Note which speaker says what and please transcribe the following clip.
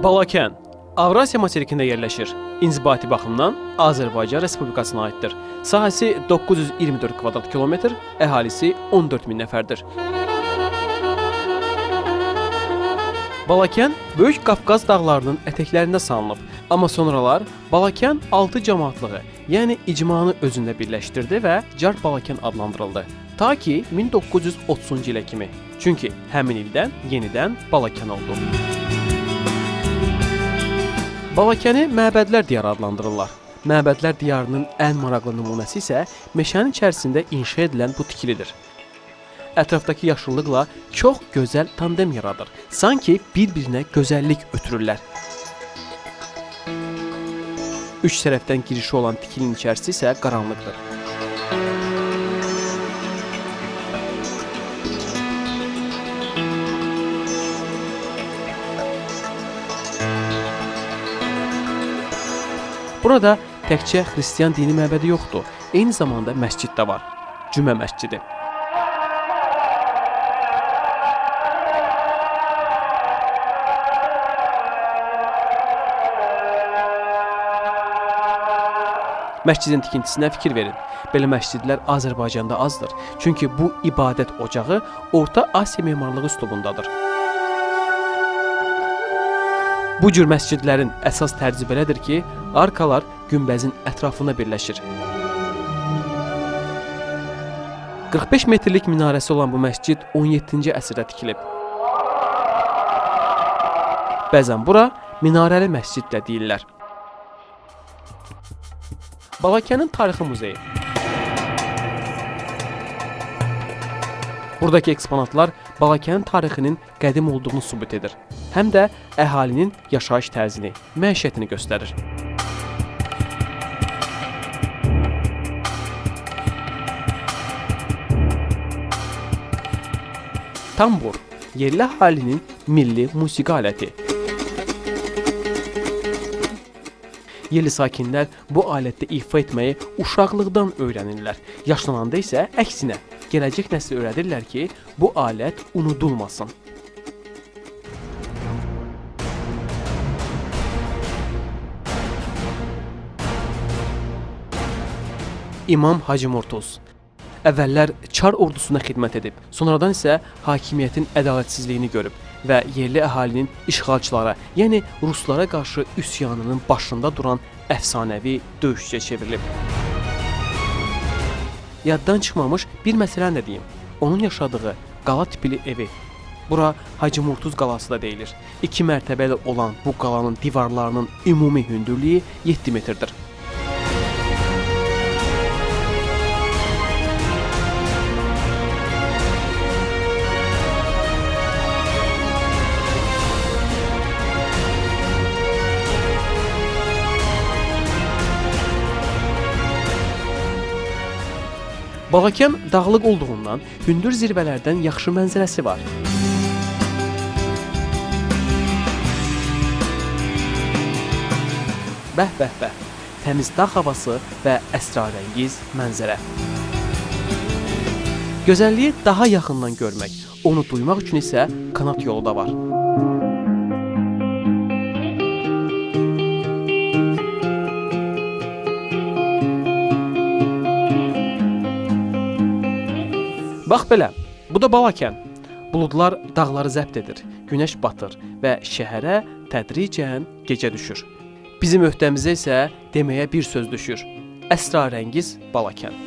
Speaker 1: Balakən Avrasiya materikində yerləşir. İnzibati baxımdan Azərbaycan Respublikasına aiddir. Sahəsi 924 kvadrat kilometr, əhalisi 14 min nəfərdir. Balakən Böyük Qafqaz dağlarının ətəklərində salınıb, amma sonralar Balakən 6 cəmaatlığı, yəni icmanı özündə birləşdirdi və Car Balakən adlandırıldı. Ta ki 1930-cu ilə kimi. Çünki həmin ildən yenidən Balakən oldu. Balakəni Məbədlər diyarı adlandırırlar. Məbədlər diyarının ən maraqlı nümunəsi isə meşənin içərisində inşa edilən bu tikilidir. Ətrafdakı yaşıllıqla çox gözəl tandem yaradır. Sanki bir-birinə gözəllik ötürürlər. Üç tərəfdən girişi olan tikilinin içərisi isə qaranlıqdır. Burada təkcə xristian dini məbədi yoxdur, eyni zamanda məscid də var. Cümə məscidi. Məscidin tikintisinə fikir verin. Belə məscidlər Azərbaycanda azdır. Çünki bu ibadət ocağı Orta Asiya memarlığı üslubundadır. Bu cür məscidlərin əsas tərzi belədir ki, arkalar günbəzin ətrafına birləşir. 45 metrlik minarəsi olan bu məscid 17-ci əsrdə tikilib. Bəzən bura minarəli məscid də deyirlər. Balakənin Tarixi Muzeyi. Buradakı eksponatlar Balakənin tarixinin qədim olduğunu sübut edir. Həm də əhalinin yaşayış tərzini, məişətini göstərir. Tambur, yerli əhalinin milli musiqi aləti. Yerli sakinlər bu alətdə ifa etməyi uşaqlıqdan öyrənirlər. Yaşlananda isə əksinə, gələcək nəsli öyrədirlər ki, bu alət unudulmasın. İmam Hacı Murtuz əvvəllər Çar ordusuna xidmət edib, sonradan isə hakimiyyətin ədalətsizliyini görüb və yerli əhalinin işğalçılara, yəni ruslara qarşı üsyanının başında duran əfsanəvi döyüşçüyə çevrilib. Yaddan çıxmamış bir məsələni də deyim. Onun yaşadığı qala tipli evi. Bura Hacı Murtuz qalası da deyilir. 2 mərtəbəli olan bu qalanın divarlarının ümumi hündürlüyü 7 metrdir. Balakən dağlıq olduğundan hündür zirvələrdən yaxşı mənzərəsi var. Bəh, təmiz dağ havası və əsrarəngiz mənzərə. Gözəlliyi daha yaxından görmək, onu duymaq üçün isə kanat yolu da var. Bax belə, bu da Balakən. Buludlar dağları zəbt edir, günəş batır və şəhərə tədricən gecə düşür. Bizim öhdəmizə isə deməyə bir söz düşür. Əsrarəngiz Balakən.